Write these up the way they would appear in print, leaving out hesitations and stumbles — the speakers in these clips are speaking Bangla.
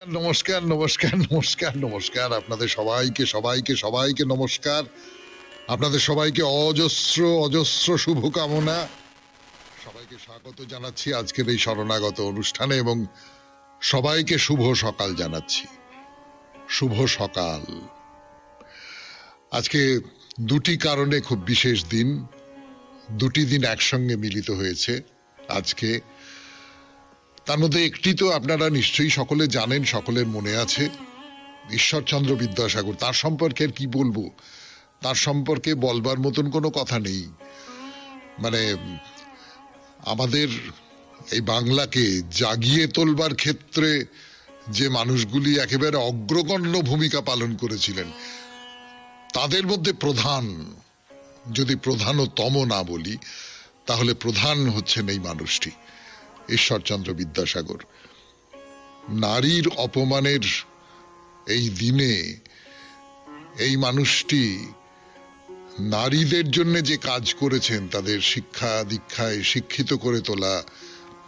নমস্কার, নমস্কার, নমস্কার, নমস্কার। আপনাদের সবাইকে সবাইকে সবাইকে নমস্কার। আপনাদের সবাইকে অজস্র অজস্র শুভকামনা। সবাইকে স্বাগত জানাচ্ছি আজকের এই শরণাগত অনুষ্ঠানে এবং সবাইকে শুভ সকাল জানাচ্ছি। শুভ সকাল। আজকে দুটি কারণে খুব বিশেষ দিন, দুটি দিন একসঙ্গে মিলিত হয়েছে আজকে। তার মধ্যে একটি তো আপনারা নিশ্চয়ই সকলে জানেন, সকলের মনে আছে, ঈশ্বরচন্দ্র বিদ্যাসাগর। তার সম্পর্কে আর কি বলবো, তার সম্পর্কে বলবার মতন কোনো কথা নেই। মানে আমাদের এই বাংলাকে জাগিয়ে তোলবার ক্ষেত্রে যে মানুষগুলি একেবারে অগ্রগণ্য ভূমিকা পালন করেছিলেন, তাদের মধ্যে প্রধান, যদি প্রধানতম না বলি, তাহলে প্রধান হচ্ছেন এই মানুষটি, ঈশ্বরচন্দ্র বিদ্যাসাগর। নারীর অপমানের এই দিনে এই মানুষটি নারীদের জন্য যে কাজ করেছেন, তাদের শিক্ষা দীক্ষায় শিক্ষিত করে তোলা,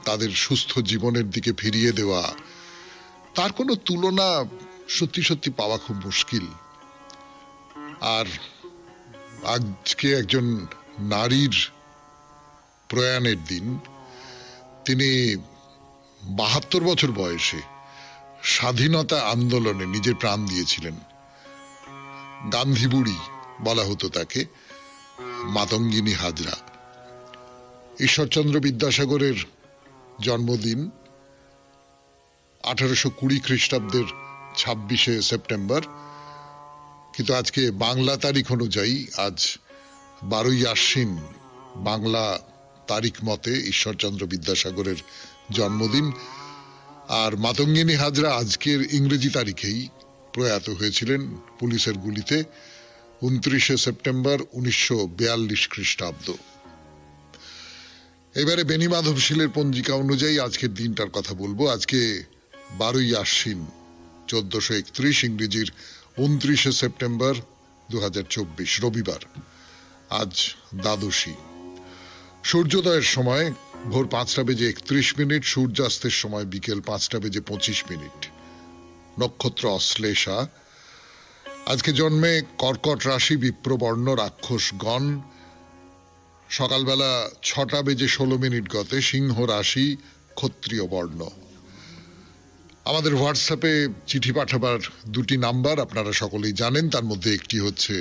তাদের সুস্থ জীবনের দিকে ফিরিয়ে দেওয়া, তার কোনো তুলনা সত্যি সত্যি পাওয়া খুব মুশকিল। আর আজকে একজন নারীর প্রয়াণের দিন। তিনি ৭২ বছর বয়সে স্বাধীনতা আন্দোলনে নিজের প্রাণ দিয়েছিলেন। গান্ধী বুড়ি বলা হতো তাকে, মাতঙ্গিনী হাজরা। ঈশ্বরচন্দ্র বিদ্যাসাগরের জন্মদিন 1820 খ্রিস্টাব্দের 26শে সেপ্টেম্বর, কিন্তু আজকে বাংলা তারিখ অনুযায়ী আজ 12ই আশ্বিন, বাংলা তারিখ মতে ঈশ্বরচন্দ্র বিদ্যাসাগরের জন্মদিন। আর মাতঙ্গিনী হাজরা আজকের ইংরেজি তারিখেই প্রয়াত হয়েছিলেন পুলিশের গুলিতে 29শে সেপ্টেম্বর 1942 খ্রিস্টাব্দ। এবারে বেনি মাধব শীলের পঞ্জিকা অনুযায়ী আজকের দিনটার কথা বলবো। আজকে 12ই আশ্বিন 1431, ইংরেজির 29শে সেপ্টেম্বর 2024, রবিবার। আজ দ্বাদশী। সূর্যোদয়ের সময় ভোর 5:31, সূর্যাস্তের সময় বিকেল 5:25। নক্ষত্র অশ্লেষা। আজকে জন্মে কর্কট রাশি, বিপ্রবর্ণ, রাক্ষসগণ। সকালবেলা 6:16 গতে সিংহ রাশি, ক্ষত্রিয় বর্ণ। আমাদের হোয়াটসঅ্যাপে চিঠি পাঠাবার দুটি নাম্বার আপনারা সকলেই জানেন। তার মধ্যে একটি হচ্ছে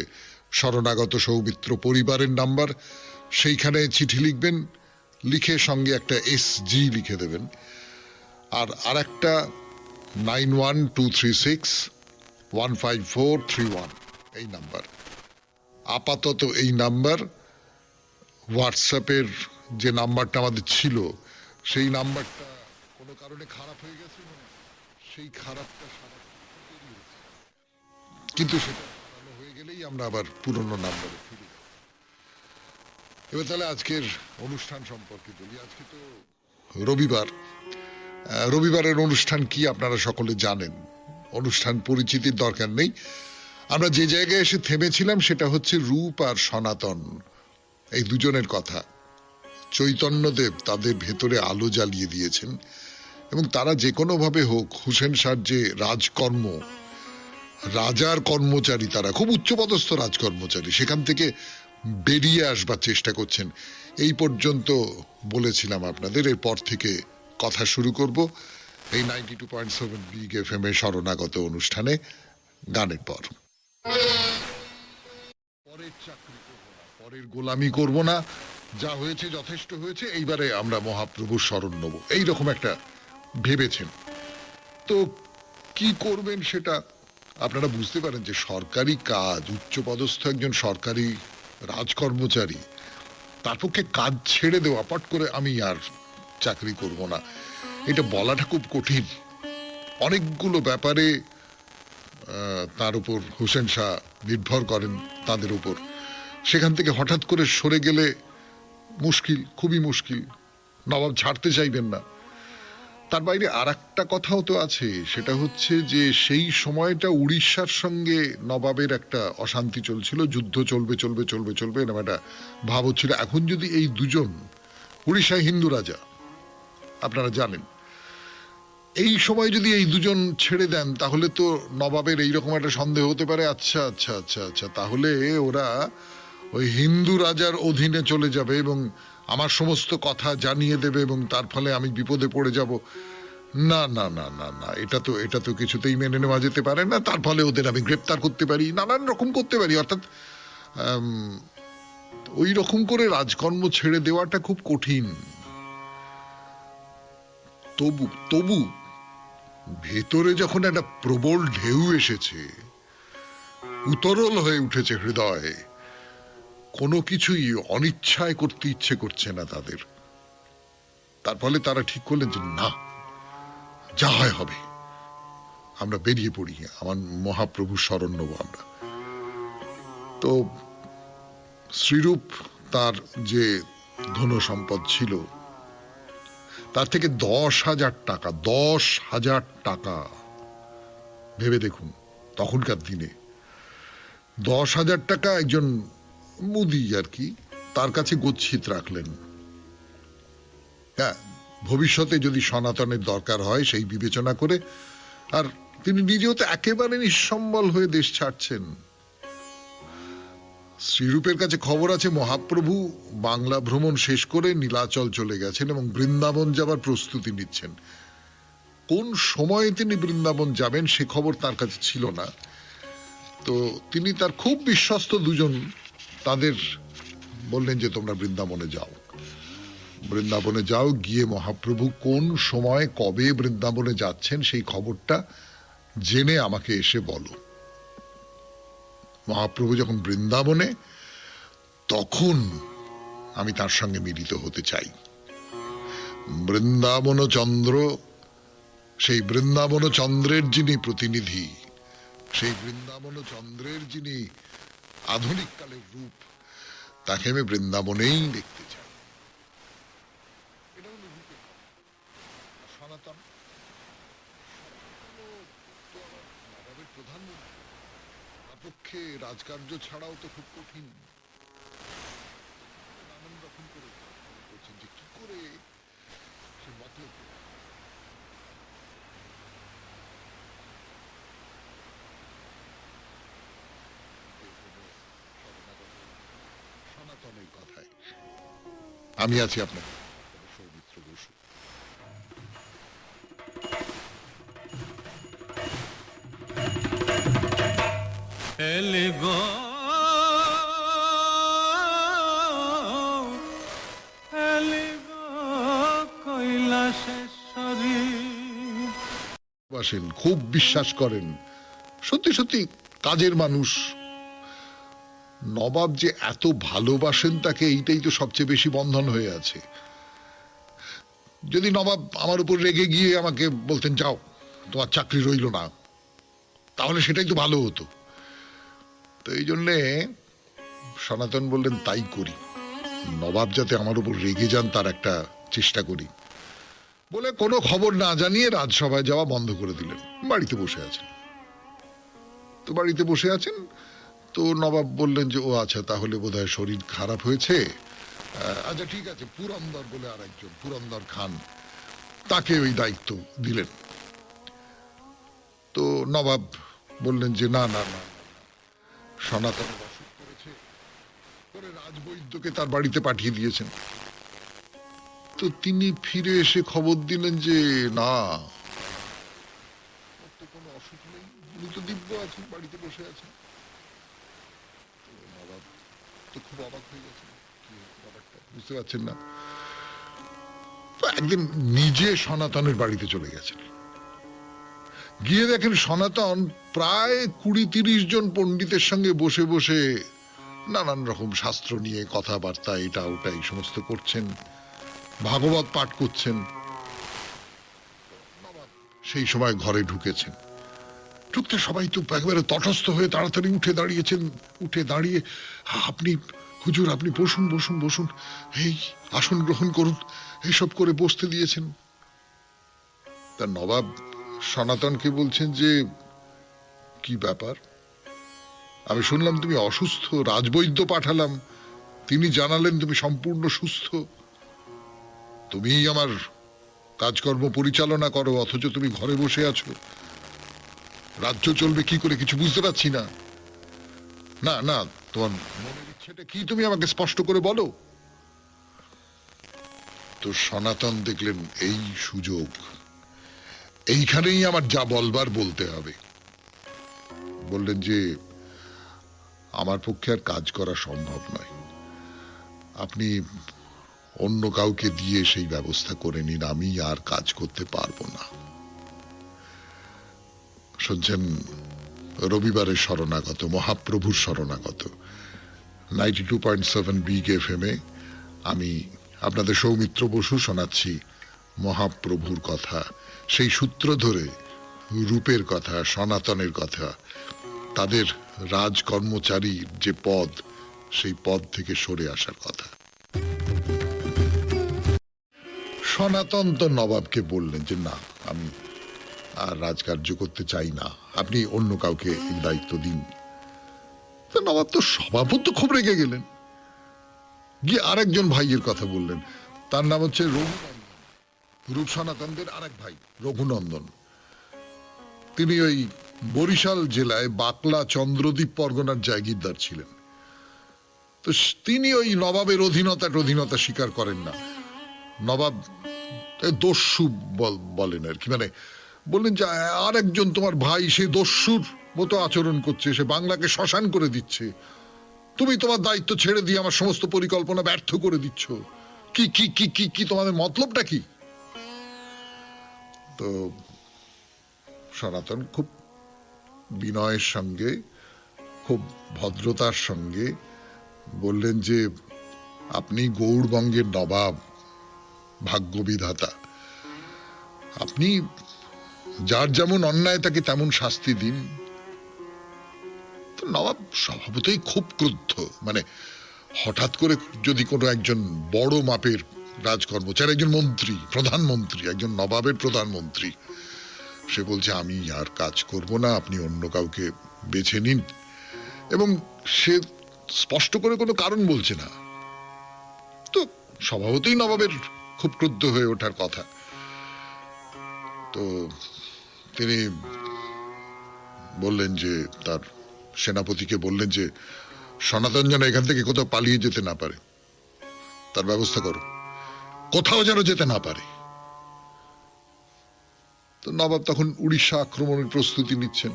শরণাগত সৌমিত্র পরিবারের নাম্বার। সেইখানে চিঠি লিখবেন, লিখে সঙ্গে একটা SG লিখে দেবেন। আর আরেকটা 9123615431, এই নাম্বার। আপাতত এই নাম্বার, হোয়াটসঅ্যাপের যে নাম্বারটা আমাদের ছিল, সেই নাম্বারটা কোনো কারণে খারাপ হয়ে গেছে, সেই খারাপটা কিন্তু সেটা ভালো হয়ে গেলেই আমরা আবার পুরনো নাম্বারে ফিরে যাব। এবার তাহলে আজকের অনুষ্ঠান সম্পর্কে বলি। আজকে তো রবিবার। রবিবারের অনুষ্ঠান কি আপনারা সকলে জানেন। অনুষ্ঠান পরিচিতির দরকার নেই। আমরা যে জায়গায় এসে থেমেছিলাম সেটা হচ্ছে রূপ আর সনাতন, এই দুজনের কথা। চৈতন্যদেব তাদের ভেতরে আলো জ্বালিয়ে দিয়েছেন এবং তারা যে কোনোভাবে হোক হুসেন শাহর যে রাজকর্ম, রাজার কর্মচারী, তারা খুব উচ্চপদস্থ রাজকর্মচারী, সেখান থেকে বেরিয়ে আসবার চেষ্টা করছেন। এই পর্যন্ত বলেছিলাম আপনাদের। এরপর থেকে কথা শুরু করব এই 92.7 বিগ FM এ শরণাগত অনুষ্ঠানে, গানের পর। পরের চাকরি করব না, পরের গোলামি করব না, যা হয়েছে যথেষ্ট হয়েছে, এইবারে আমরা মহাপ্রভুর শরণ নেব, এইরকম একটা ভেবেছেন। তো কি করবেন সেটা আপনারা বুঝতে পারেন যে সরকারি কাজ, উচ্চপদস্থ একজন সরকারি রাজকর্মচারী, তার পক্ষে কাজ ছেড়ে দেওয়া, পট করে আমি আর চাকরি করব না, এটা বলাটা খুব কঠিন। অনেকগুলো ব্যাপারে তার উপর হোসেন শাহ নির্ভর করেন, তাদের উপর। সেখান থেকে হঠাৎ করে সরে গেলে মুশকিল, খুবই মুশকিল। নবাব ছাড়তে চাইবেন না। তার বাইরে আর একটা কথাও তো আছে, সেটা হচ্ছে যে সেই সময়টা উড়িষ্যার সঙ্গে নবাবের একটা অশান্তি চলছিল, যুদ্ধ চলবে চলবে চলবে চলবে এরকম একটা ভাব হচ্ছিল। এখন যদি এই দুজন, উড়িষ্যায় হিন্দু রাজা আপনারা জানেন, এই সময় যদি এই দুজন ছেড়ে দেন তাহলে তো নবাবের এইরকম একটা সন্দেহ হতে পারে, আচ্ছা আচ্ছা আচ্ছা আচ্ছা, তাহলে ওরা ওই হিন্দু রাজার অধীনে চলে যাবে এবং আমার সমস্ত কথা জানিয়ে দেবে এবং তার ফলে আমি বিপদে পড়ে যাব। না না না না না, এটা তো কিছুতেই মেনে নেওয়া যেতে পারে না। তার ফলে ওদের আমি গ্রেপ্তার করতে পারি, নানান রকম করতে পারি, অর্থাৎ ওই রকম করে রাজকর্ম ছেড়ে দেওয়াটা খুব কঠিন। তবু তবু ভেতরে যখন একটা প্রবল ঢেউ এসেছে, উতরল হয়ে উঠেছে হৃদয়ে, কোনো কিছুই অনিচ্ছায় করতে ইচ্ছে করছে না তাদের। তার ফলে তারা ঠিক করলেন যে না, যা হয় হবে, আমরা বেরিয়ে পড়ি, আমার মহাপ্রভুর শরণ নেব আমরা। তো শ্রীরূপ তার যে ধন সম্পদ ছিল তার থেকে 10,000 টাকা, 10,000 টাকা, ভেবে দেখুন তখনকার দিনে 10,000 টাকা একজন মুদি আর কি তার কাছে গচ্ছিত রাখলেন। হ্যাঁ, ভবিষ্যতে যদি সনাতনের দরকার হয় সেই বিবেচনা করে। আর তিনি নিজেও তো একেবারে নিঃসম্বল হয়ে দেশ ছাড়ছেন। শ্রীরূপের কাছে খবর আছে মহাপ্রভু বাংলা ভ্রমণ শেষ করে নীলাচল চলে গেছেন এবং বৃন্দাবন যাবার প্রস্তুতি নিচ্ছেন। কোন সময়ে তিনি বৃন্দাবন যাবেন সে খবর তার কাছে ছিল না। তো তিনি তার খুব বিশ্বস্ত দুজন, তাদের বললেন যে তোমরা বৃন্দাবনে যাও, বৃন্দাবনে যাও, গিয়ে মহাপ্রভু কোন সময় কবে বৃন্দাবনে যাচ্ছেন সেই খবরটা জেনে আমাকে এসে বলো। মহাপ্রভু যখন বৃন্দাবনে, তখন আমি তার সঙ্গে মিলিত হতে চাই। বৃন্দাবন চন্দ্র, সেই বৃন্দাবন চন্দ্রের যিনি প্রতিনিধি, সেই বৃন্দাবন চন্দ্রের যিনি আধুনিক কালের রূপ, তাকে আমি বৃন্দাবনেই দেখতে চাই। এটা হলো রূপের সনাতন। নবাবের প্রধানমন্ত্রী, তার পক্ষে রাজকার্য ছাড়াও তো খুব কঠিন। নানান রকম করে বলছেন যে কি করে সে মতলব সনাতনের কথায়। আমি আছি আপনার সৌমিত্র বসু। এলে গো এলে গো কৈলাসেশ্বরী। বাসেন, খুব বিশ্বাস করেন, সত্যি সত্যি কাজের মানুষ। নবাব যে এত ভালোবাসেন তাকে, এইটাই তো সবচেয়ে বেশি বন্ধন হয়ে আছে। যদি নবাব আমার উপর রেগে গিয়ে আমাকে বলতেন যাও তোমার চাকরি রইল না, তাহলে সেটাই তো ভালো হতো। তো এই জন্যে সনাতন বললেন তাই করি, নবাব যাতে আমার উপর রেগে যান তার একটা চেষ্টা করি বলে কোনো খবর না জানিয়ে রাজসভায় যাওয়া বন্ধ করে দিলেন। বাড়িতে বসে আছেন। তো বাড়িতে বসে আছেন, তো নবাব বললেন যে ও আচ্ছা, তাহলে বোধহয় শরীর খারাপ হয়েছে। আচ্ছা ঠিক আছে, পুরন্দর বলে আর একজন, পুরন্দর খান, তাকে ওই দায়িত্ব দিলেন। তো নবাব বললেন যে না না না, সনাতন অসুখ করেছে, করে রাজবৈদ্যকে তার বাড়িতে পাঠিয়ে দিয়েছেন। তো তিনি ফিরে এসে খবর দিলেন যে না, ওর তো কোনো অসুখ নেই, উনি তো দিব্য আছেন, বাড়িতে বসে আছেন। তো নবাব তো খুব অবাক হয়ে গেছেন, কি ব্যাপারটা বুঝতে পারছেন না। তো একদিন নিজে সনাতনের বাড়িতে চলে গেছেন, গিয়ে দেখেন সনাতন প্রায় 20-30 জন পণ্ডিতের সঙ্গে বসে বসে নানান রকম শাস্ত্র নিয়ে কথাবার্তা, এটা ওটা এই সমস্ত করছেন, ভাগবত পাঠ করছেন। সেই সময় ঘরে ঢুকেছেন, ঢুকতে সবাই তো একেবারে তটস্থ হয়ে তাড়াতাড়ি উঠে দাঁড়িয়েছেন। উঠে দাঁড়িয়ে আপনি হুজুর, আপনি বসুন বসুন বসুন, এই আসন গ্রহণ করুন, এইসব করে বসতে দিয়েছেন। তা নবাব সনাতনকে বলছেন যে কি ব্যাপার, আমি শুনলাম তুমি অসুস্থ, রাজবৈদ্য পাঠালাম, তিনি জানালেন তুমি সম্পূর্ণ সুস্থ, তুমিই আমার কাজকর্ম পরিচালনা করো, অথচ তুমি ঘরে বসে আছো। রাজ্য চলবে কি করে কিছু বুঝতে পারছি না। না না, তোমার মনের ইচ্ছেটা কি তুমি আমাকে স্পষ্ট করে বলো। তো সনাতন দেখলেন এই সুযোগ, এইখানেই আমার যা বলবার বলতে হবে। বললেন যে আমার পক্ষে আর কাজ করা সম্ভব নয়, আপনি অন্য কাউকে দিয়ে সেই ব্যবস্থা করে নিন, আমি আর কাজ করতে পারবো না। শুনছেন রবিবারের শরণাগত, মহাপ্রভুর শরণাগত 92.7 বিগ FM এ আমি আপনাদের সৌমিত্র বসু শোনাচ্ছি মহাপ্রভুর কথা, সেই সূত্র ধরে রূপের কথা, সনাতনের কথা, তাদের রাজ কর্মচারীর যে পদ, সেই পদ থেকে সরে আসার কথা। সনাতন তো নবাবকে বললেন যে না, আমি আর রাজকার্য করতে চাই না, আপনি অন্য কাউকে এই দায়িত্ব দিন। তো নবাব তো স্বভাবত খুব রেগে গেলেন, গিয়ে আরেকজন ভাইয়ের কথা বললেন, তার নাম হচ্ছে রঘুনন্দন, রূপ সনাতনদের আরেক ভাই রঘুনন্দন। তিনি ওই বরিশাল জেলায় বাকলা চন্দ্রদ্বীপ পরগনার জায়গিরদার ছিলেন। তো তিনি ওই নবাবের অধীনতা স্বীকার করেন না। নবাব দস্যু বলেন আর কি, মানে বললেন যে আর একজন তোমার ভাই সে দস্যুর মতো আচরণ করছে, সে বাংলাকে শ্মশান করে দিচ্ছে, তুমি তোমার দায়িত্ব ছেড়ে দিয়ে আমার সমস্ত পরিকল্পনা ব্যর্থ করে দিচ্ছ, কি কি কি কি কি তোমাদের মতলবটা কি? তো সনাতন খুব বিনয়ের সঙ্গে, খুব ভদ্রতার সঙ্গে বললেন যে আপনি গৌড়বঙ্গের নবাব, ভাগ্যবিধাতা, আপনি যার যেমন অন্যায় তাকে তেমন শাস্তি দিন। তো নবাব স্বভাবতই খুব ক্রুদ্ধ, মানে হঠাৎ করে যদি কোনো একজন বড় মাপের রাজকর্মচারী, একজন মন্ত্রী, প্রধানমন্ত্রী, একজন নবাবের প্রধানমন্ত্রী, সে বলছে আমি আর কাজ করব না, আপনি অন্য কাউকে বেছে নিন, এবং সে স্পষ্ট করে কোনো কারণ বলছে না, তো স্বভাবতই নবাবের খুব ক্রুদ্ধ হয়ে ওঠার কথা। তো তিনি বললেন যে তার সেনাপতিকে বললেন যে সনাতন যেন এখান থেকে কোথাও পালিয়ে যেতে না পারে, তার ব্যবস্থা করো, কোথাও যেন যেতে না পারে। তো নবাব তখন উড়িষ্যা আক্রমণের প্রস্তুতি নিচ্ছেন,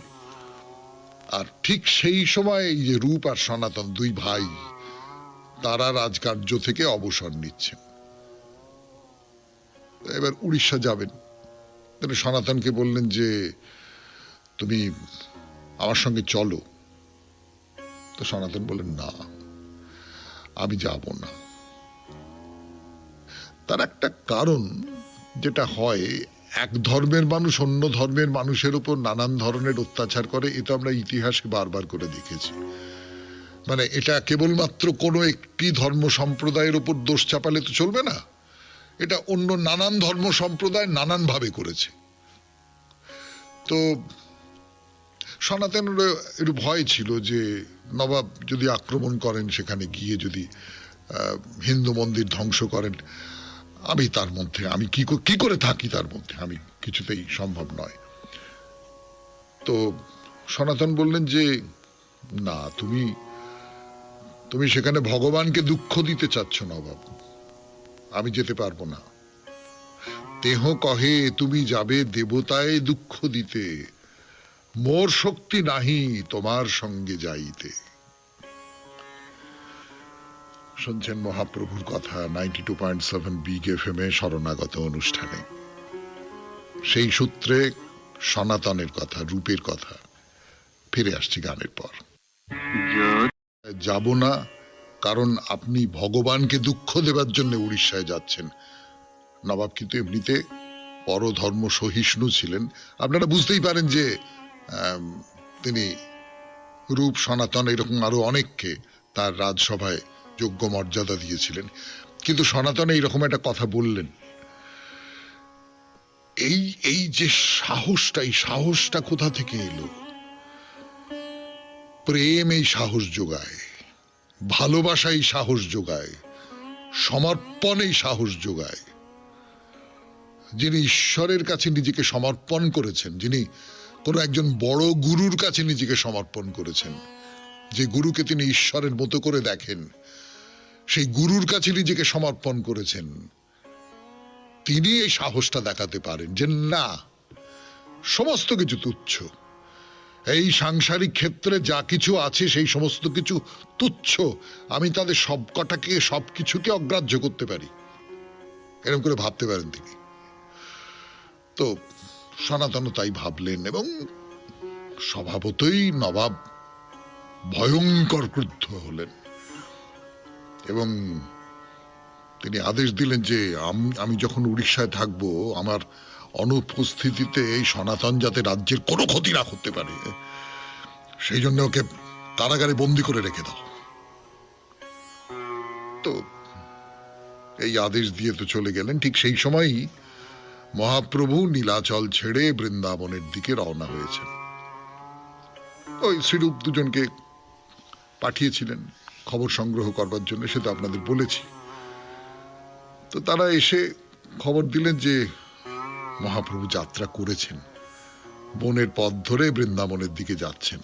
আর ঠিক সেই সময় এই যে রূপ আর সনাতন দুই ভাই, তারা রাজকার্য থেকে অবসর নিচ্ছেন, এবার উড়িষ্যা যাবেন। সনাতনকে বললেন যে তুমি আমার সঙ্গে চলো। তো সনাতন বললেন না, আমি যাব না। তার একটা কারণ, যেটা হয় এক ধর্মের মানুষ অন্য ধর্মের মানুষের উপর নানান ধরনের অত্যাচার করে, এটা আমরা ইতিহাসে বারবার করে দেখেছি। মানে এটা কেবলমাত্র কোনো একটি ধর্ম সম্প্রদায়ের উপর দোষ চাপালে তো চলবে না, এটা অন্য নানান ধর্ম সম্প্রদায় নানান ভাবে করেছে। তো সনাতনের একটু ভয় ছিল যে নবাব যদি আক্রমণ করেন, সেখানে গিয়ে যদি হিন্দু মন্দির ধ্বংস করেন, আমি তার মধ্যে, আমি কি করে থাকি তার মধ্যে, আমি কিছুতেই সম্ভব নয়। তো সনাতন বললেন যে না, তুমি সেখানে ভগবানকে দুঃখ দিতে চাচ্ছ নবাব, আমি যেতে পারবো না। দেহ কহে তুমি যাবে দেবতায় দুঃখ দিতে, মোর শক্তি নাহি তোমার সঙ্গে যাইতে। শুনছেন মহাপ্রভুর কথা 92.7 বিগ FM এ শরণাগত অনুষ্ঠানে। সেই সূত্রে সনাতনের কথা, রূপের কথা। ফিরে আসছি গানের পর। যাব না কারণ আপনি ভগবানকে দুঃখ দেবার জন্য উড়িষ্যায় যাচ্ছেন। নবাব কিন্তু এমনিতে পরধর্ম সহিষ্ণু ছিলেন, আপনারা বুঝতেই পারেন যে তিনি রূপ, সনাতন, এরকম আরো অনেককে তার রাজসভায় যোগ্য মর্যাদা দিয়েছিলেন, কিন্তু সনাতন এইরকম একটা কথা বললেন। এই যে সাহসটা, এই সাহসটা কোথা থেকে এলো? প্রেম এই সাহস যোগায়, ভালোবাসা এই সাহস যোগায়, সমর্পণ এই সাহস যোগায়। যিনি ঈশ্বরের কাছে নিজেকে সমর্পণ করেছেন, যিনি কোনো একজন বড় গুরুর কাছে নিজেকে সমর্পণ করেছেন, যে গুরুকে তিনি ঈশ্বরের মতো করে দেখেন, সেই গুরুর কাছে নিজেকে সমর্পণ করেছেন, তিনি এই সাহসটা দেখাতে পারেন যে না, সমস্ত কিছু তুচ্ছ, এই সাংসারিক ক্ষেত্রে যা কিছু আছে সেই সমস্ত কিছু তুচ্ছ, আমি তাদের সবকটাকে সবকিছুকে অগ্রাহ্য করতে পারি, এরকম করে ভাবতে পারেন তিনি। তো সনাতন তাই ভাবলেন এবং স্বভাবতই নবাব ভয়ঙ্কর ক্রুদ্ধ হলেন এবং তিনি আদেশ দিলেন যে আমি যখন উড়িষ্যায় থাকবো, আমার অনুপস্থিতিতে এই সনাতন যাতে রাজ্যের কোনো ক্ষতি না করতে পারে, সেই জন্য ওকে কারাগারে বন্দি করে রেখে দাও। তো এই আদেশ দিয়ে তো চলে গেলেন। ঠিক সেই সময়ই মহাপ্রভু নীলাচল ছেড়ে বৃন্দাবনের দিকে রওনা হয়েছেন। ওই শ্রীরূপ দুজনকে পাঠিয়েছিলেন খবর সংগ্রহ করবার জন্য, সে তো আপনাদের বলেছি। তো তারা এসে খবর দিলেন যে মহাপ্রভু যাত্রা করেছেন, বনের পথ ধরে বৃন্দাবনের দিকে যাচ্ছেন।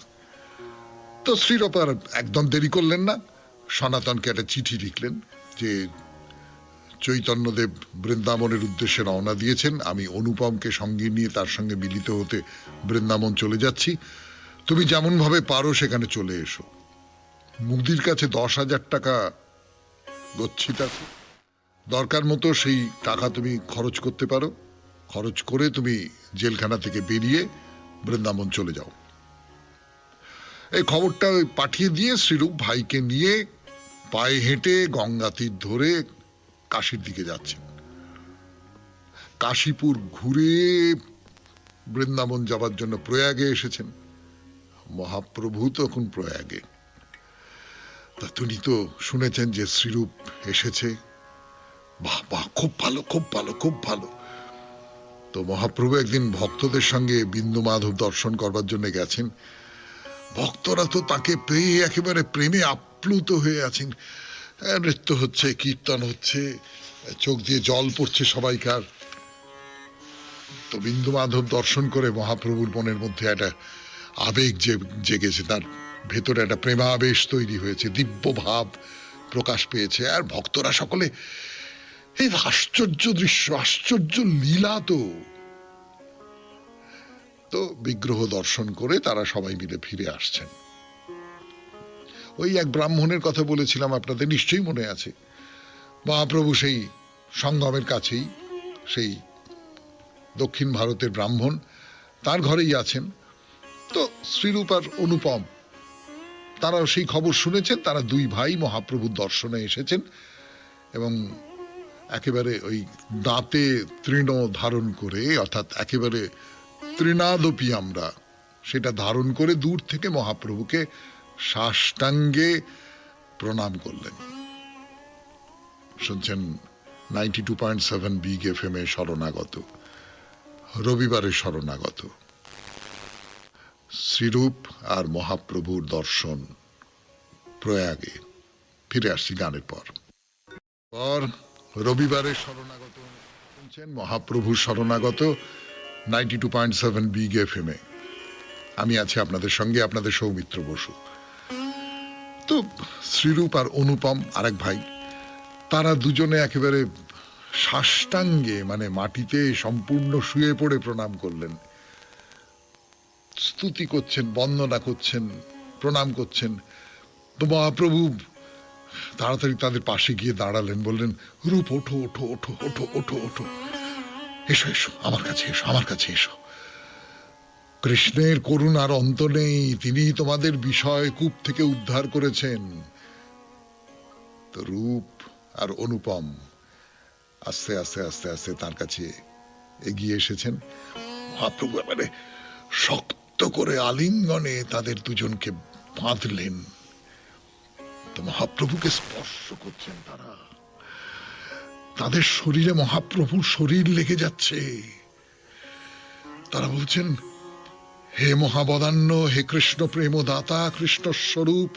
তো শ্রীরূপ আর একদম দেরি করলেন না, সনাতনকে একটা চিঠি লিখলেন যে চৈতন্যদেব বৃন্দাবনের উদ্দেশ্যে রওনা দিয়েছেন, আমি অনুপমকে সঙ্গে নিয়ে তার সঙ্গে মিলিত হতে বৃন্দাবন চলে যাচ্ছি, তুমি যেমন ভাবে পারো সেখানে চলে এসো। মুদির কাছে 10,000 টাকা গচ্ছিত আছে, দরকার মতো সেই টাকা তুমি খরচ করতে পারো, খরচ করে তুমি জেলখানা থেকে বেরিয়ে বৃন্দাবন চলে যাও। এই খবরটা পাঠিয়ে দিয়ে শ্রীরূপ ভাইকে নিয়ে পায়ে হেঁটে গঙ্গা তীর ধরে কাশীর দিকে যাচ্ছেন। কাশীপুর ঘুরে বৃন্দাবন যাবার জন্য প্রয়াগে এসেছেন। মহাপ্রভু তখন প্রয়াগে। তা তিনি তো শুনেছেন যে শ্রীরূপ এসেছে, বাহ বাহ, খুব ভালো, খুব ভালো, খুব ভালো। তো মহাপ্রভু একদিন ভক্তদের সঙ্গে বিন্দু মাধব দর্শন করবার জন্য গেছেন। ভক্তরা তো তাকে পেয়ে একেবারে প্রেমে আপ্লুত হয়ে আছেন, নৃত্য হচ্ছে, কীর্তন হচ্ছে, চোখ দিয়ে জল পড়ছে সবাইকার। তো বিন্দু মাধব দর্শন করে মহাপ্রভুর মনের মধ্যে একটা আবেগ জেগেছে, তার ভেতরে একটা প্রেমাবেশ তৈরি হয়েছে, দিব্য ভাব প্রকাশ পেয়েছে। আর ভক্তরা সকলে এই আশ্চর্য দৃশ্য, আশ্চর্য লীলা। তো বিগ্রহ দর্শন করে তারা সবাই মিলে ফিরে আসছেন। ওই এক ব্রাহ্মণের কথা বলেছিলাম আপনাদের, নিশ্চয়ই মনে আছে। মহাপ্রভু সেই সঙ্গমের কাছেই, সেই দক্ষিণ ভারতের ব্রাহ্মণ, তার ঘরেই আছেন। তো শ্রীরূপ আর অনুপম তারাও সেই খবর শুনেছেন, তারা দুই ভাই মহাপ্রভুর দর্শনে এসেছেন এবং একেবারে ওই দাঁতে তৃণ ধারণ করে, অর্থাৎ একেবারে তৃণাদপি আমরা, সেটা ধারণ করে দূর থেকে মহাপ্রভুকে সাষ্টাঙ্গে প্রণাম করলেন। শুনছেন 92.7 বিগ এফএম এ শরণাগত, রবিবারের শরণাগত। শ্রীরূপ আর মহাপ্রভুর দর্শন প্রয়াগে। ফিরে আসছি গানের পর। রবিবারের শরণাগত শুনছেন, মহাপ্রভুর শরণাগত 92.7 বিগ এফএম এ। আমি আছি আপনাদের সঙ্গে, আপনাদের সৌমিত্র বসু। তো শ্রীরূপ আর অনুপম আরেক ভাই, তারা দুজনে একেবারে সাষ্টাঙ্গে, মানে মাটিতে সম্পূর্ণ শুয়ে পড়ে প্রণাম করলেন, স্তুতি করছেন, বন্দনা করছেন, প্রণাম করছেন। তো মহাপ্রভু তাড়াতাড়ি তাদের পাশে গিয়ে দাঁড়ালেন, বললেন, রূপ ওঠো, ওঠো, ওঠো, ওঠো, ওঠো, ওঠো, এসো, এসো, আমার কাছে এসো, আমার কাছে এসো। কৃষ্ণের করুণার অন্ত নেই, তিনি তোমাদের বিষয় কূপ থেকে উদ্ধার করেছেন। তো রূপ আর অনুপম আস্তে আস্তে আস্তে আস্তে তার কাছে এগিয়ে এসেছেন। মহাপ্রভু এবারে শক্ত করে আলিঙ্গনে তাদের দুজনকে বাঁধলেন। তো মহাপ্রভুকে স্পর্শ করছেন তারা, তাদের শরীরে মহাপ্রভুর শরীর লেগে যাচ্ছে। তারা বলছেন, হে মহাবদান্য, হে কৃষ্ণ প্রেমদাতা, কৃষ্ণ স্বরূপ,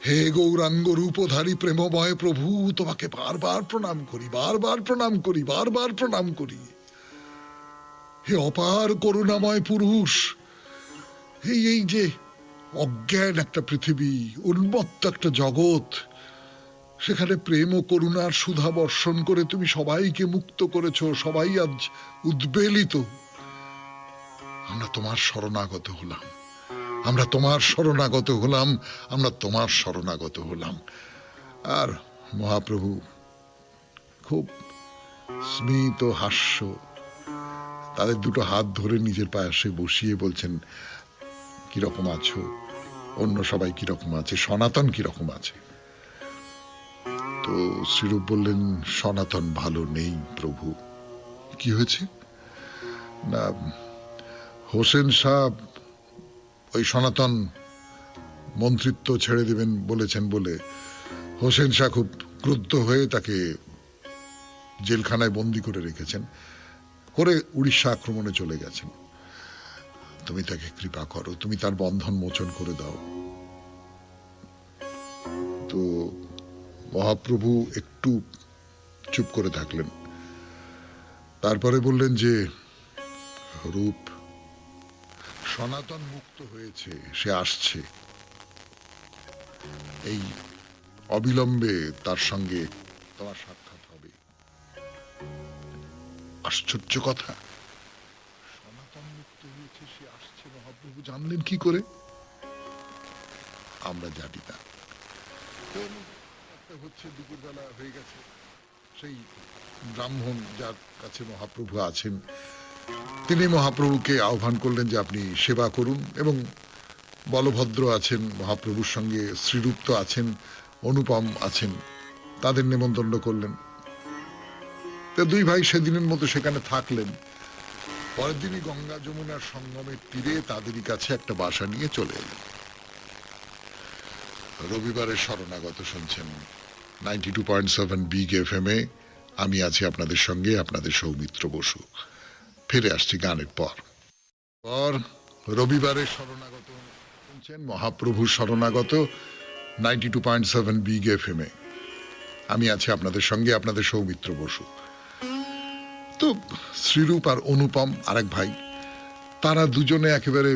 হে গৌরাঙ্গ রূপধারী প্রেমময় প্রভু, তোমাকে বারবার প্রণাম করি, বারবার প্রণাম করি, বারবার প্রণাম করি। হে অপার করুণাময় পুরুষ, এই এই যে অজ্ঞান একটা পৃথিবী, উন্মত্ত একটা জগৎ, সেখানে প্রেম ও করুণার সুধা বর্ষণ করে তুমি সবাইকে মুক্ত করেছো, সবাই আজ উদ্বেলিত। আমরা তোমার শরণাগত হলাম, আমরা তোমার শরণাগত হলাম, আমরা তোমার শরণাগত হলাম। আর মহাপ্রভু খুব স্মিত হাস্য, তাদের দুটো হাত ধরে নিজের পাশে বসিয়ে বলছেন, কিরকম আছো, অন্য সবাই কিরকম আছে, সনাতন কিরকম আছে? তো শ্রীরূপ বললেন, সনাতন ভালো নেই প্রভু। কি হয়েছে? না, হোসেন সাহেব ওই সনাতন মন্ত্রিত্ব ছেড়ে দেবেন বলেছেন বলে হোসেন শাহ খুব ক্রুদ্ধ হয়ে তাকে জেলখানায় বন্দি করে রেখেছেন, করে উড়িষ্যা আক্রমণে চলে গেছেন। তুমি তাকে কৃপা করো, তুমি তার বন্ধন মোচন করে দাও। তো মহাপ্রভু একটু চুপ করে থাকলেন, তারপরে বললেন যে, রূপ, সনাতন মুক্ত হয়েছে, সে আসছে, এই অবিলম্বে তার সঙ্গে তোমার সাক্ষাৎ হবে। আশ্চর্য কথা, সনাতন মুক্ত হয়েছে, সে আসছে, মহাপ্রভু জানলেন কি করে? আমরা জানি না। হচ্ছে দুপুরবেলা হয়ে গেছে, সেই ব্রাহ্মণ যার কাছে মহাপ্রভু আছেন তিনি মহাপ্রভুকে আহ্বান করলেন যে আপনি সেবা করুন, এবং বলভদ্র আছেন মহাপ্রভুর সঙ্গে, শ্রীরূপ তো আছেন, অনুপম আছেন, তাদের নেমন্তন্ন করলেন। তো দুই ভাই সেদিনের মতো সেখানে থাকলেন। পরের দিনই গঙ্গা যমুনার সঙ্গমের তীরে তাদেরই কাছে একটা বাসা নিয়ে চলে এলেন। রবিবারের শরণাগত শুনছেন 92.7 বিগ FM এ। আমি আছি আপনাদের সঙ্গে, আপনাদের সৌমিত্র বসু। ফিরে আসছি গানের পর। রবিবারের শরণাগত শুনছেন, মহাপ্রভুর শরণাগত 92.7 বিগ FM এ। আমি আছি আপনাদের সঙ্গে, আপনাদের সৌমিত্র বসু। তো শ্রীরূপ আর অনুপম আরেক ভাই, তারা দুজনে একেবারে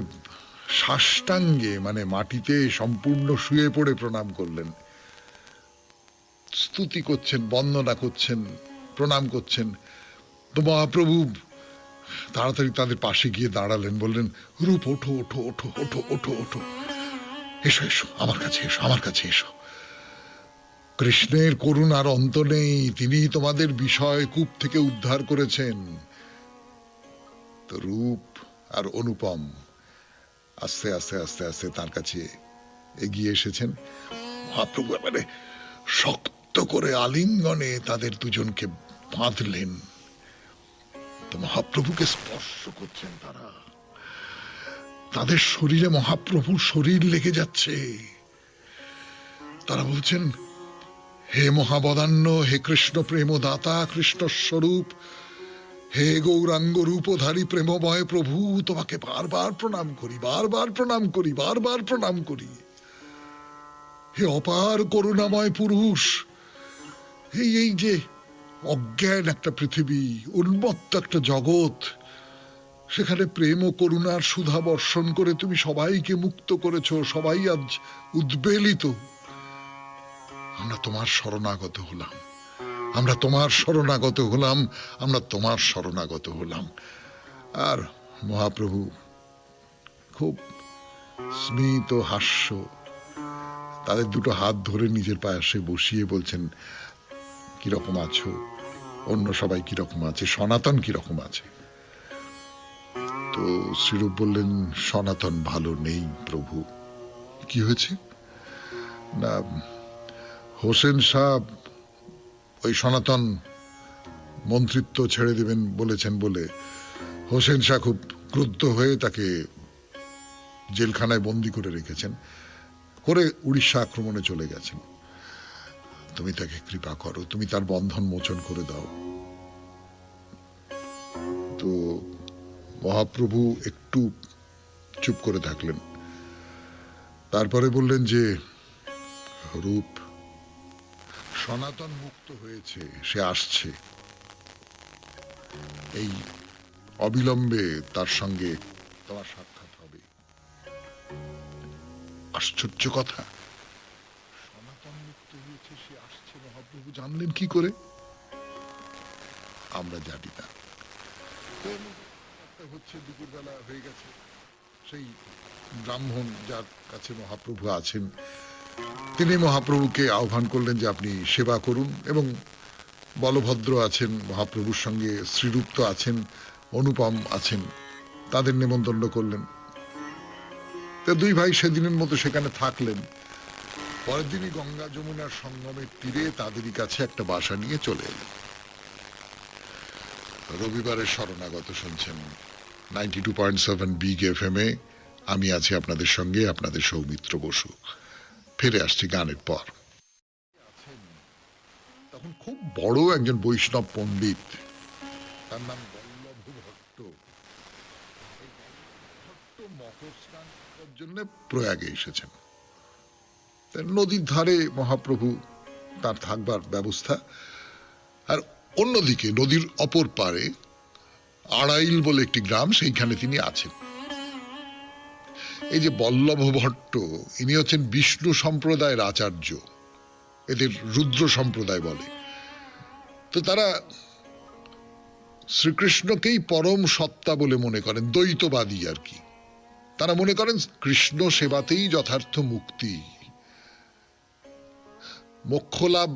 সাষ্টাঙ্গে, মানে মাটিতে সম্পূর্ণ শুয়ে পড়ে প্রণাম করলেন, স্তুতি করছেন, বন্দনা করছেন, প্রণাম করছেন। তো মহাপ্রভু তাড়াতাড়ি তাদের পাশে গিয়ে দাঁড়ালেন, বললেন, রূপ ওঠো ওঠো ওঠো ওঠো ওঠো ওঠো, এসো এসো, আমার কাছে এসো, আমার কাছে এসো। কৃষ্ণের করুণার অন্ত নেই, তিনি তোমাদের বিষয় কূপ থেকে উদ্ধার করেছেন। তো রূপ আর অনুপম আস্তে আস্তে আস্তে আস্তে তার কাছে এগিয়ে এসেছেন। মহাপ্রভু এবারে শক্ত করে আলিঙ্গনে তাদের দুজনকে বাঁধলেন। তো মহাপ্রভুকে স্পর্শ করছেন তারা, তাদের শরীরে মহাপ্রভুর শরীর লেগে যাচ্ছে। তারা বলছেন, হে মহাবদান্য, হে কৃষ্ণ প্রেমদাতা, কৃষ্ণ স্বরূপ, হে গৌরাঙ্গ রূপধারী প্রেমময় প্রভু, তোমাকে বারবার প্রণাম করি, বারবার প্রণাম করি, বারবার প্রণাম করি। হে অপার করুণাময় পুরুষ, এই এই যে অজ্ঞান একটা পৃথিবী, উন্মত্ত একটা জগৎ, সেখানে প্রেম ও করুণার সুধা বর্ষণ করে তুমি সবাইকে মুক্ত করেছো, সবাই আজ উদ্বেলিত। আমরা তোমার শরণাগত হলাম, আমরা তোমার শরণাগত হলাম, আমরা তোমার শরণাগত হলাম। আর মহাপ্রভু খুব স্মিত হাস্য, তাদের দুটো হাত ধরে নিজের পাশে বসিয়ে বলছেন, কিরকম আছো, অন্য সবাই কিরকম আছে, সনাতন কিরকম আছে? তো শ্রীরূপ বললেন, সনাতন ভালো নেই প্রভু। কি হয়েছে? না, হোসেন সাহেব ওই সনাতন মন্ত্রিত্ব ছেড়ে দেবেন বলেছেন বলে হোসেন শাহ খুব ক্রুদ্ধ হয়ে তাকে জেলখানায় বন্দি করে রেখেছেন, করে উড়িষ্যা আক্রমণে চলে গেছেন। তুমি তাকে কৃপা করো, তুমি তার বন্ধন মোচন করে দাও। তো মহাপ্রভু একটু চুপ করে থাকলেন, তারপরে বললেন যে, রূপ, সনাতন মুক্ত হয়েছে, সে আসছে, এই অবিলম্বে তার সঙ্গে তোমার সাক্ষাৎ হবে। আশ্চর্য কথা, সনাতন মুক্ত হয়েছে, সে আসছে, মহাপ্রভু জানলেন কি করে আমরা জানি না। হচ্ছে দুপুরবেলা হয়ে গেছে, সেই ব্রাহ্মণ যার কাছে মহাপ্রভু আছেন তিনি মহাপ্রভুকে আহ্বান করলেন যে আপনি সেবা করুন, এবং বলভদ্র আছেন মহাপ্রভুর সঙ্গে, শ্রীরূপ আছেন, অনুপম আছেন, তাদের নেমন্তন্ন করলেন। তো দুই ভাই সেদিনের মতো সেখানে থাকলেন। পরের দিনই গঙ্গা যমুনার সঙ্গমের তীরে তাদেরই কাছে একটা বাসা নিয়ে চলে এলেন। রবিবারের শরণাগত শুনছেন 92.7 বিগ FM এ। আমি আছি আপনাদের সঙ্গে, আপনাদের সৌমিত্র বসু। ফিরে আসছি গানের পর। তখন খুব বড় একজন বৈষ্ণব পণ্ডিত, তার নাম বল্লভ ভট্ট। ভট্ট মকর স্নান করার জন্য প্রয়াগে এসেছেন। নদীর ধারে মহাপ্রভু তার থাকবার ব্যবস্থা, আর অন্যদিকে নদীর অপর পারে আড়াইল বলে একটি গ্রাম, সেইখানে তিনি আছেন। এই যে বল্লভ ভট্ট, ইনি হচ্ছেন বিষ্ণু সম্প্রদায়ের আচার্য, এদের রুদ্র সম্প্রদায় বলে। তো তারা শ্রীকৃষ্ণকেই পরম সত্তা বলে মনে করেন, দ্বৈতবাদী আর কি। তারা মনে করেন কৃষ্ণ সেবাতেই যথার্থ মুক্তি, মোক্ষ লাভ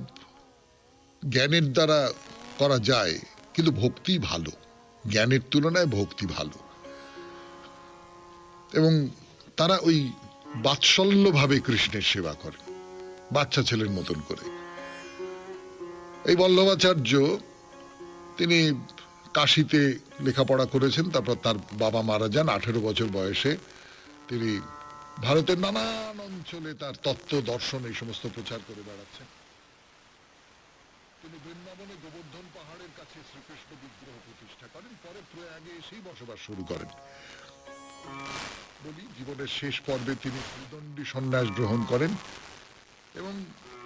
জ্ঞানের দ্বারা করা যায়, কিন্তু ভক্তি ভালো, জ্ঞানের তুলনায় ভক্তি ভালো। এবং তারা ওই বাৎসল্যভাবে কৃষ্ণের সেবা করেন, বাচ্চা ছেলের মতন করে। এই বল্লভাচার্য তিনি কাশীতে লেখাপড়া করেছেন, তারপর তার বাবা মারা যান 18 বছর বয়সে। তিনি ভারতের নানান অঞ্চলে তার তত্ত্ব দর্শন এই সমস্ত প্রচার করে বেড়াচ্ছেন। তিনি বৃন্দাবনে গোবর্ধন পাহাড়ের কাছে শ্রীকৃষ্ণ বিগ্রহ প্রতিষ্ঠা করেন, পরে প্রয়াগে এসেই বসবাস শুরু করেন। বলি, জীবনের শেষ পর্বে তিনি ত্রিদণ্ডী সন্ন্যাস গ্রহণ করেন, এবং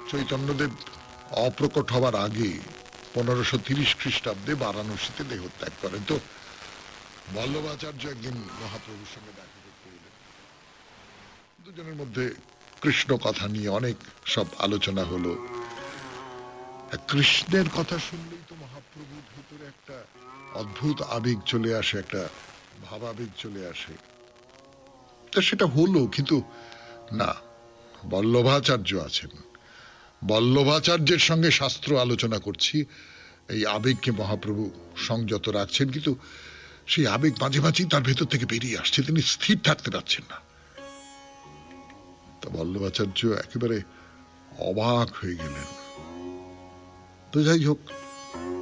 চৈতন্যদেব অপ্রকট হবার আগে 1530 খ্রিস্টাব্দে বারাণসীতে দেহত্যাগ করেন। তো বল্লভাচার্য একদিন মহাপ্রভুর সঙ্গে দেখা করতে এলেন। দুজনের মধ্যে কৃষ্ণ কথা নিয়ে অনেক সব আলোচনা হলো। কৃষ্ণের কথা শুনলেই তো মহাপ্রভুর ভেতরে একটা অদ্ভুত আবেগ চলে আসে, একটা ভাবাবেগ চলে আসে। তা সেটা হলো, কিন্তু না, বল্লভাচার্য আছেন, বল্লভাচার্যের সঙ্গে শাস্ত্র আলোচনা করছি, এই আবেগকে মহাপ্রভু সংযত রাখছেন, কিন্তু সেই আবেগ মাঝে মাঝেই তার ভেতর থেকে বেরিয়ে আসছে, তিনি স্থির থাকতে পারছেন না। তা বল্লভাচার্য একেবারে অবাক হয়ে গেলেন। তো যাই হোক,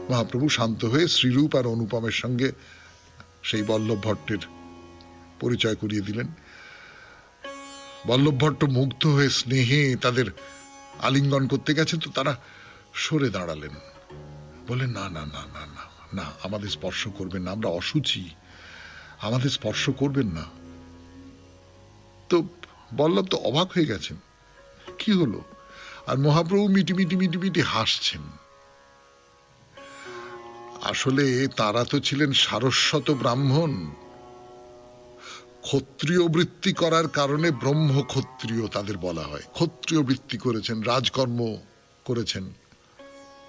মহাপ্রভু শান্ত হয়ে শ্রীরূপ আর অনুপমের সঙ্গে সেই বল্লভ ভট্টের পরিচয় করিয়ে দিলেন। বল্লভ ভট্ট মুগ্ধ হয়ে স্নেহে তাদের আলিঙ্গন করতে গেছেন, তো তারা সরে দাঁড়ালেন, বললেন না না না না না না, আমাদের স্পর্শ করবেন না, আমরা অসুচি, আমাদের স্পর্শ করবেন না। তো বল্লভ তো অবাক হয়ে গেছেন, কি হলো? আর মহাপ্রভু মিটি মিটি মিটি মিটি হাসছেন। আসলে তারা তো ছিলেন সারস্বত ব্রাহ্মণ, ক্ষত্রিয় বৃত্তি করার কারণে ব্রহ্ম ক্ষত্রিয় তাদের বলা হয়। ক্ষত্রিয় বৃত্তি করেছেন, রাজকর্ম করেছেন,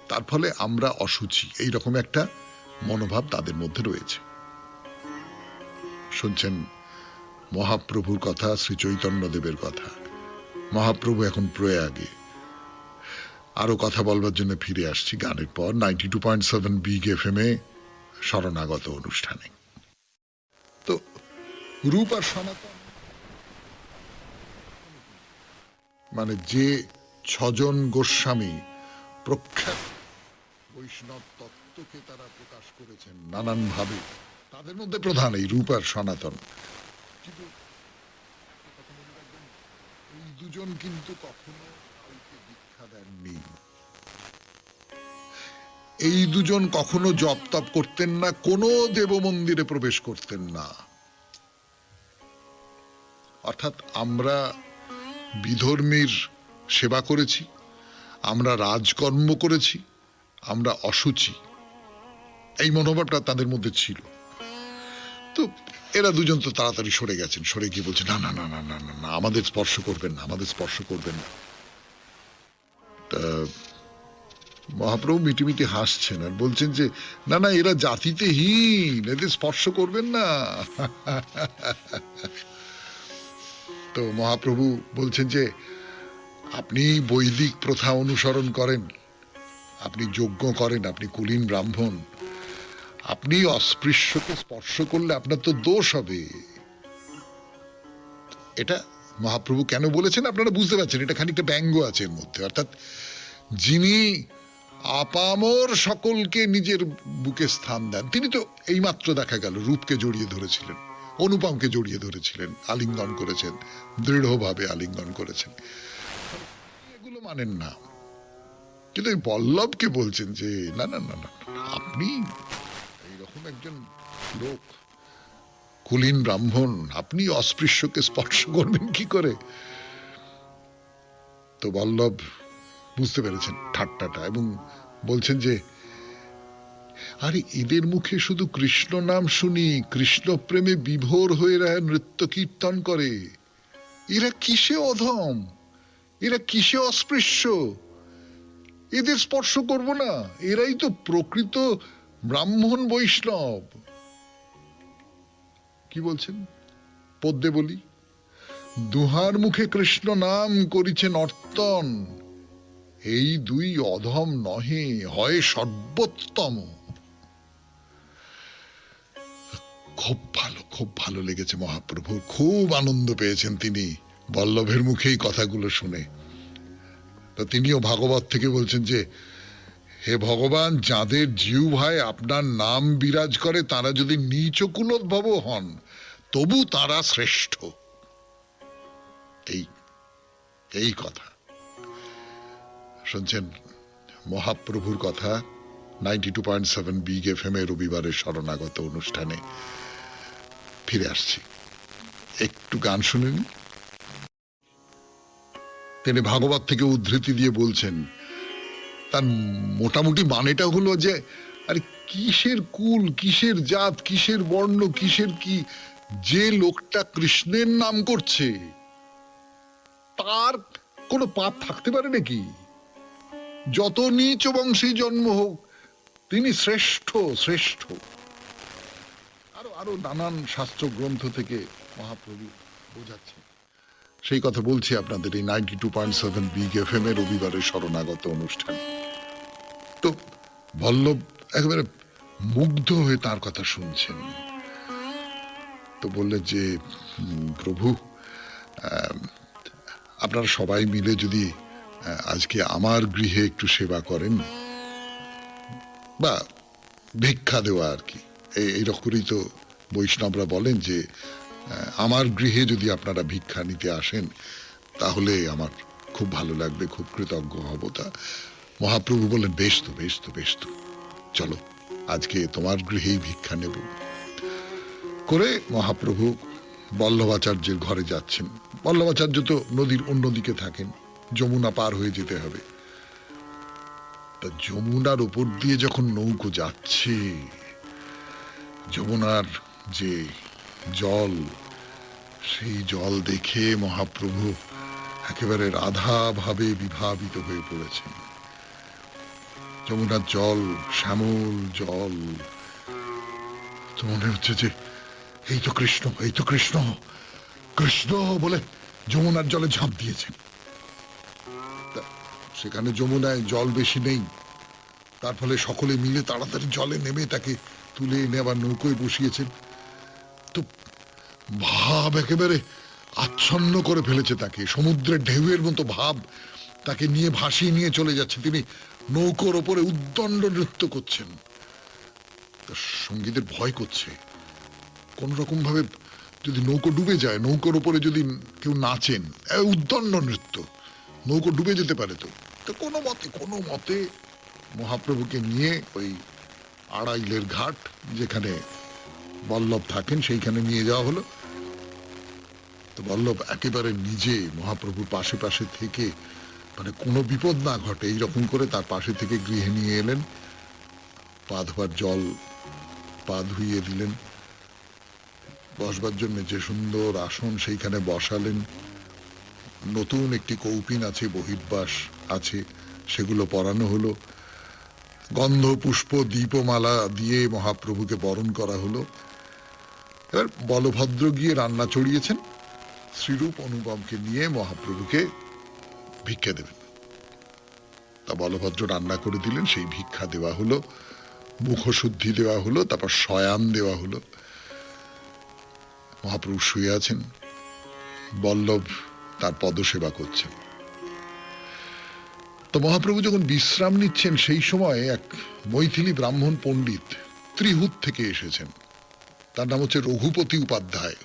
তার ফলে আমরা অসুচি, এইরকম একটা মনোভাব তাদের মধ্যে রয়েছে। শুনছেন মহাপ্রভুর কথা, শ্রী চৈতন্যদেবের কথা। মহাপ্রভু এখন প্রয়াগে। আরো কথা বলবার জন্য ফিরে আসছি গানের পর 92.7 বিগ FM এ শরণাগত অনুষ্ঠানে। তো রূপ আর সনাতন মানে যে 6 জন গোস্বামী প্রখ্যাত বৈষ্ণব তত্ত্বকে তারা প্রকাশ করেছেন নানান ভাবে, তাদের মধ্যে প্রধান এই রূপ আর সনাতন। কিন্তু এই দুজন কিন্তু কখনো কাউকে দীক্ষা দেননি। এই দুজন কখনো জপ তপ করতেন না, কোনো দেব মন্দিরে প্রবেশ করতেন না। অর্থাৎ আমরা বিধর্মীর সেবা করেছি, আমরা রাজকর্ম করেছি, আমরা অসুচি, এই মনোভাবটা তাদের মধ্যে ছিল। তো এরা দুজন তো তাড়াতাড়ি সরে গেছেন, সরে গিয়ে বলছে না না না না না না না, আমাদের স্পর্শ করবেন না, আমাদের স্পর্শ করবেন না। তা মহাপ্রভু মিটিমিটি হাসছেন আর বলছেন যে না না, এরা জাতিতে হীন, এদের স্পর্শ করবেন না। তো মহাপ্রভু বলছেন যে আপনি বৈদিক প্রথা অনুসরণ করেন, আপনি যজ্ঞ করেন, আপনি কুলীন ব্রাহ্মণ, আপনি অস্পৃশ্যকে স্পর্শ করলে আপনার তো দোষ হবে। এটা মহাপ্রভু কেন বলেছেন আপনারা বুঝতে পারছেন, এটা খানিকটা ব্যঙ্গ আছে এর মধ্যে। অর্থাৎ যিনি আপামর সকলকে নিজের বুকে স্থান দেন, তিনি তো এইমাত্র দেখা গেল রূপকে জড়িয়ে ধরেছিলেন, অনুপমকে জড়িয়ে ধরেছিলেন, আলিঙ্গন করেছেন, দৃঢ়ভাবে আলিঙ্গন করেছেন, এগুলো মানেন না। কিন্তু এই বল্লভকে বলছেন যে না না না না, আপনি এইরকম একজন লোক, কুলীন ব্রাহ্মণ, আপনি অস্পৃশ্যকে স্পর্শ করবেন কি করে? তো বল্লভ বুঝতে পেরেছেন ঠাট্টাটা এবং বলছেন যে আরে এদের মুখে শুধু কৃষ্ণ নাম শুনি, কৃষ্ণ প্রেমে বিভোর হয়ে এরা নৃত্য কীর্তন করে, এরা কিসে অধম, এরা কিসে অস্পৃশ্য, এদের স্পর্শ করব না, এরাই তো প্রকৃত ব্রাহ্মণ বৈষ্ণব। কি বলছেন পদ্যে বলি, দুহার মুখে কৃষ্ণ নাম করিছেন অর্তন, এই দুই অধম নহে, হয় সর্বোত্তম। খুব ভালো, খুব ভালো লেগেছে মহাপ্রভু, খুব আনন্দ পেয়েছেন তিনি বল্লভের মুখেই কথাগুলো শুনে। তো তিনিও ভাগবত থেকে বলছেন যে হে ভগবান, যাদের জিহ্বায় আপনার নাম বিরাজ করে তারা যদি নীচ কুলোদ্ভব হন তবু তারা শ্রেষ্ঠ। এই এই কথা শুনছেন মহাপ্রভুর কথা 92.7 বিগ এফএম এর রবিবারের শরণাগত অনুষ্ঠানে। ফিরে আসছি, একটু গান শুনে নিন। তিনি ভাগবত থেকে উদ্ধৃতি দিয়ে বলছেন, তার মোটামুটি মানেটা হলো যে আরে কিসের কুল, কিসের জাত, কিসের বর্ণ, কিসের কি, যে লোকটা কৃষ্ণের নাম করছে তার কোনো পাপ থাকতে পারে নাকি? যত নীচ বংশী জন্ম হোক তিনি শ্রেষ্ঠ, শ্রেষ্ঠ। আরো আরো নানান শাস্ত্র গ্রন্থ থেকে মহাপ্রভু বোঝাচ্ছে। সেই কথা বলছি আপনাদের এই 92.7 বিগ এফএম এর রবিবারের শরণাগত অনুষ্ঠান। তো বল্লভ একেবারে মুগ্ধ হয়ে তার কথা শুনছেন। তো বললেন যে প্রভু, আপনারা সবাই মিলে যদি আজকে আমার গৃহে একটু সেবা করেন বা ভিক্ষা দেওয়া আর কি, এইরকম করেই তো বৈষ্ণবরা বলেন যে আমার গৃহে যদি আপনারা ভিক্ষা নিতে আসেন তাহলে আমার খুব ভালো লাগবে, খুব কৃতজ্ঞ হব। তা মহাপ্রভু বললেন বেশ তো, বেশ তো, বেশ তো, চলো আজকে তোমার গৃহেই ভিক্ষা নেব। করে মহাপ্রভু বল্লভাচার্যের ঘরে যাচ্ছেন। বল্লভাচার্য তো নদীর অন্যদিকে থাকেন, যমুনা পার হয়ে যেতে হবে। তা যমুনার উপর দিয়ে যখন নৌকো যাচ্ছে, যমুনার যে জল, সেই জল দেখে মহাপ্রভু একেবারে রাধা ভাবে বিভাবিত হয়ে পড়েছেন। যমুনার জল শ্যামল জল, তো মনে হচ্ছে যে এই তো কৃষ্ণ, এই তো কৃষ্ণ, কৃষ্ণ বলে যমুনার জলে ঝাঁপ দিয়েছেন। সেখানে যমুনায় জল বেশি নেই, তার ফলে সকলে মিলে তাড়াতাড়ি জলে নেমে তাকে তুলে এনে আবার নৌকোয় বসিয়েছেন। তো ভাব একেবারে আচ্ছন্ন করে ফেলেছে তাকে, সমুদ্রের ঢেউয়ের মতো ভাব তাকে নিয়ে ভাসিয়ে নিয়ে চলে যাচ্ছে। তিনি নৌকোর ওপরে উদ্দণ্ড নৃত্য করছেন। সঙ্গীদের ভয় করছে কোন রকম ভাবে যদি নৌকো ডুবে যায়, নৌকোর উপরে যদি কেউ নাচেন, উদ্দণ্ড নৃত্য, নৌকো ডুবে যেতে পারে। তো কোনো মতে মহাপ্রভুকে নিয়ে ওই আড়াইলের ঘাট, যেখানে বল্লভ থাকেন, সেইখানে নিয়ে যাওয়া হলো। তো বল্লভ একেবারে নিজে মহাপ্রভুর পাশে পাশে থেকে, মানে কোনো বিপদ না ঘটে এইরকম করে তার পাশে থেকে গৃহে নিয়ে এলেন। পা ধোয়ার জল পা ধুইয়ে দিলেন, বসবার জন্য যে সুন্দর আসন সেইখানে বসালেন। নতুন একটি কৌপিন আছে, বহির্বাস আছে, সেগুলো পরানো হলো। গন্ধ পুষ্প দীপমালা দিয়ে মহাপ্রভুকে বরণ করা হলো। এবার বলভদ্র গিয়ে রান্না চড়িয়েছেন, শ্রীরূপ অনুপমকে নিয়ে মহাপ্রভুকে ভিক্ষা দেবেন। তা বলভদ্র রান্না করে দিলেন, সেই ভিক্ষা দেওয়া হলো, মুখশুদ্ধি দেওয়া হলো, তারপর শয়ান দেওয়া হলো। মহাপ্রভু শুয়ে আছেন, বল্লভ তার পদসেবা করছেন। তো মহাপ্রভু যখন বিশ্রাম নিচ্ছেন সেই সময় এক মৈথিলী ব্রাহ্মণ পণ্ডিত ত্রিহুত থেকে এসেছেন। তার নাম হচ্ছে রঘুপতি উপাধ্যায়।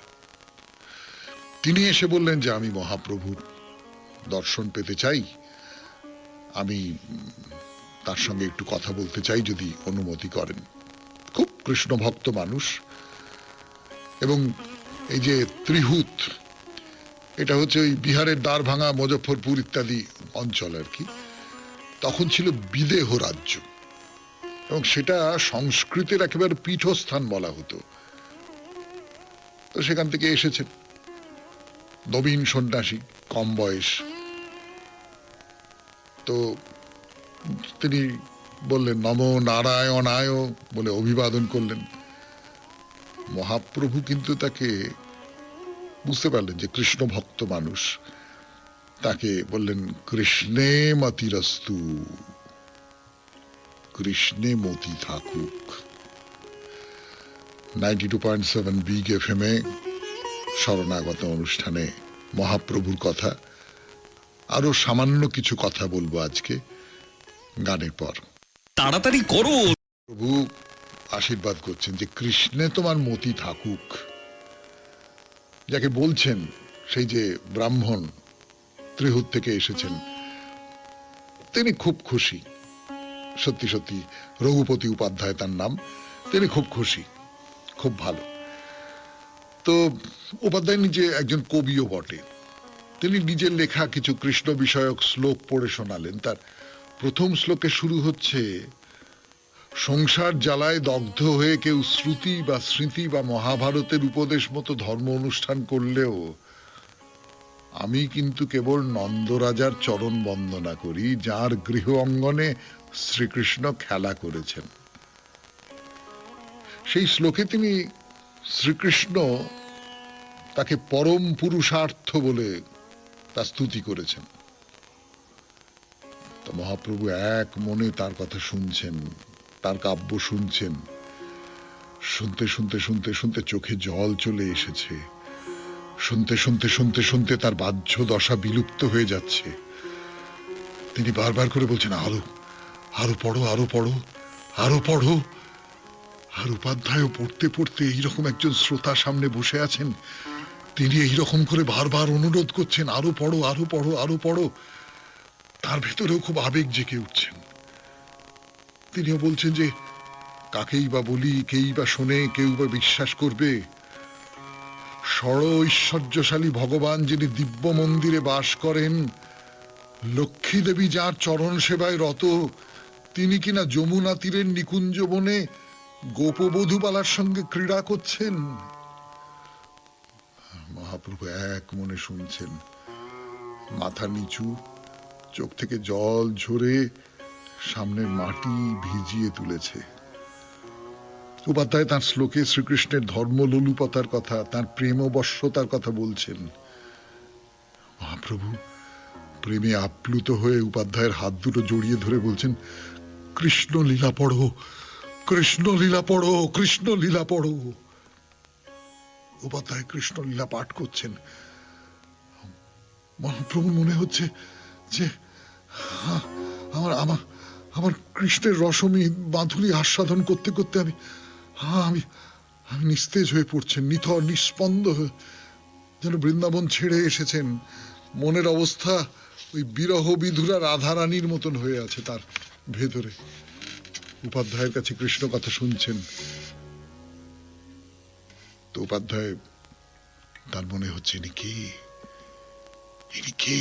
তিনি এসে বললেন যে আমি মহাপ্রভুর দর্শন পেতে চাই, আমি তার সঙ্গে একটু কথা বলতে চাই, যদি অনুমতি করেন। খুব কৃষ্ণ ভক্ত মানুষ। এবং এই যে ত্রিহুত, এটা হচ্ছে ওই বিহারের দ্বারভাঙা, মুজফ্ফরপুর ইত্যাদি অঞ্চল আর কি। তখন ছিল বিদেহ রাজ্য, এবং সেটা সংস্কৃতের একেবারে পীঠস্থান বলা হতো। তো সেখান থেকে এসেছেন, নবীন সন্ন্যাসী, কম বয়স। তো তিনি বললেন নমো নারায়ণায় বলে অভিবাদন করলেন। মহাপ্রভু কিন্তু তাকে বুঝতে পারলেন যে কৃষ্ণ ভক্ত মানুষ। তাকে বললেন কৃষ্ণে মতিরস্তু, কৃষ্ণে মতি থাকুক। 92.7 বিগ FM এ শরণাগত অনুষ্ঠানে মহাপ্রভুর কথা। আরো সামান্য কিছু কথা বলবো আজকে গানের পর। তাড়াতাড়ি করো। প্রভু আশীর্বাদ করছেন যে কৃষ্ণে তোমার মতি থাকুক। যাকে বলছেন সেই যে ব্রাহ্মণ ত্রিহুত থেকে এসেছেন, তিনি খুব খুশি। সত্যি সত্যি রঘুপতি উপাধ্যায় তার নাম। তিনি খুব খুশি, খুব ভালো। তো উপাধ্যায় নিজে একজন কবিও বটে। তিনি নিজের লেখা কিছু কৃষ্ণ বিষয়ক শ্লোক পড়ে শোনালেন। তার প্রথম শ্লোকে শুরু হচ্ছে, সংসার জ্বালায় দগ্ধ হয়ে কেউ শ্রুতি বা স্মৃতি বা মহাভারতের উপদেশ মতো ধর্ম অনুষ্ঠান করলেও আমি কিন্তু কেবল নন্দরাজার চরণ বন্দনা করি, যার গৃহ অঙ্গনে শ্রীকৃষ্ণ খেলা করেছেন। সেই শ্লোকে তিনি শ্রীকৃষ্ণ তাকে পরম পুরুষার্থ বলে তার স্তুতি করেছেন। তো মহাপ্রভু এক মনে তার কথা শুনছেন, তার কাব্য শুনছেন। শুনতে শুনতে শুনতে শুনতে চোখে জল চলে এসেছে। শুনতে শুনতে শুনতে শুনতে তার বাহ্য দশা বিলুপ্ত হয়ে যাচ্ছে। তিনি বারবার করে বলছেন, আরো আরো পড়ো, আরো পড়ো, আরো পড়ো। আর উপাধ্যায় পড়তে পড়তে এইরকম একজন শ্রোতা সামনে বসে আছেন, তিনি এইরকম করে বারবার অনুরোধ করছেন, আরো পড়ো, আরো পড়ো, আরো পড়ো। তার ভেতরেও খুব আবেগ জেগে উঠছেন। তিনিও বলছেন যে কাকেই বা বলি, কেই বা শোনে, কেউ বা বিশ্বাস করবে। ষড় ঐশ্বর্যশালী ভগবান যিনি দিব্য মন্দিরে বাস করেন, লক্ষ্মী দেবী যার চরণ সেবায় রত, তিনি কিনা যমুনা তীরের নিকুঞ্জ বনে গোপবধূবালার সঙ্গে ক্রীড়া করছেন। মহাপ্রভু এক মনে শুনছেন, মাথা নিচু, চোখ থেকে জল ঝরে সামনের মাটি ভিজিয়ে তুলেছে। উপাধ্যায় তাঁর শ্লোকে শ্রীকৃষ্ণের ধর্মলোলুপতার কথা, তাঁর প্রেমবশ্যতার কথা বলছেন। মহাপ্রভু প্রেমে আপ্লুত হয়ে উপাধ্যায়ের হাত দুটো জড়িয়ে ধরে বলছেন, কৃষ্ণ লীলা পড়ো, কৃষ্ণ লীলা পড়ো, কৃষ্ণ লীলা পড়ো। উপাধ্যায় কৃষ্ণ লীলা পাঠ করছেন। মহাপ্রভু মনে হচ্ছে যে আমার আমার আমার কৃষ্ণের রসমী মাধুরী আস্বাদন করতে করতে আমি আমি আমি নিস্তেজ হয়ে পড়ছেন, নিথর নিস্পন্দ হয়ে, যেন বৃন্দাবন ছেড়ে এসেছেন। মনের অবস্থা ওই বিরহ বিধুরা রাধারানীর মতন হয়ে আছে তার ভেতরে। উপাধ্যায়ের কাছে কৃষ্ণ কথা শুনছেন। তো উপাধ্যায় তার মনে হচ্ছে, ইনি কে, ইনি কে,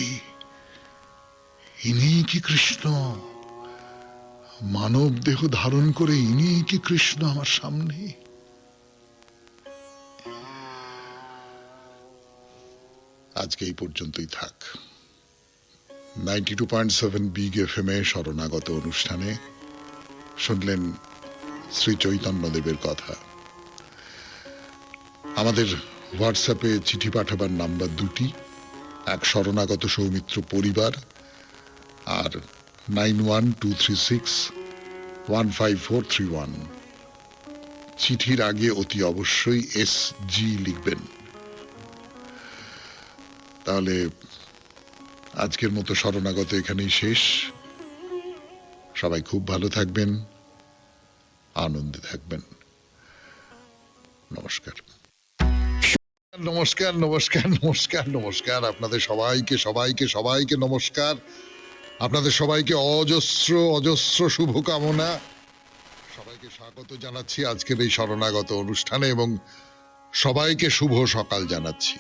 ইনি কি কৃষ্ণ? মানব দেহ ধারণ করে ইনি কি কৃষ্ণ আমার সামনে? আজকে এই পর্যন্তই থাক। 92.7 বিগ FM এ শরণাগত অনুষ্ঠানে শুনলেন শ্রী চৈতন্যদেবের কথা। আমাদের হোয়াটসঅ্যাপে চিঠি পাঠাবার নাম্বার দুটি, এক শরণাগত সৌমিত্র পরিবার আর 9123615431। চিঠির আগে অতি অবশ্যই SG লিখবেন। তাহলে আজকের মতো শরণাগত এখানেই শেষ। সবাই খুব ভালো থাকবেন, আনন্দে থাকবেন। নমস্কার নমস্কার নমস্কার নমস্কার নমস্কার। আপনাদের সবাইকে সবাইকে সবাইকে নমস্কার। আপনাদের সবাইকে অজস্র অজস্র শুভকামনা। সবাইকে স্বাগত জানাচ্ছি আজকের এই শরণাগত অনুষ্ঠানে এবং সবাইকে শুভ সকাল জানাচ্ছি।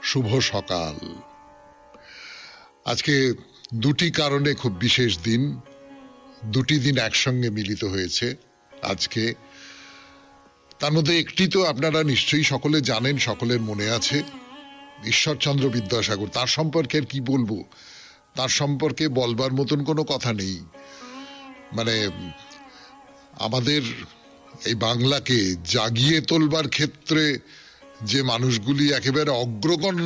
শুভ সকাল। আজকে দুটি কারণে খুব বিশেষ দিন, দুটি দিন একসঙ্গে মিলিত হয়েছে আজকে। তার মধ্যে একটি তো আপনারা নিশ্চয়ই সকলে জানেন, সকলের মনে আছে, ঈশ্বরচন্দ্র বিদ্যাসাগর। তার সম্পর্কে আর কি বলবো, তার সম্পর্কে বলবার মতন কোনো কথা নেই। মানে আমাদের এই বাংলাকে জাগিয়ে তোলবার ক্ষেত্রে যে মানুষগুলি একেবারে অগ্রগণ্য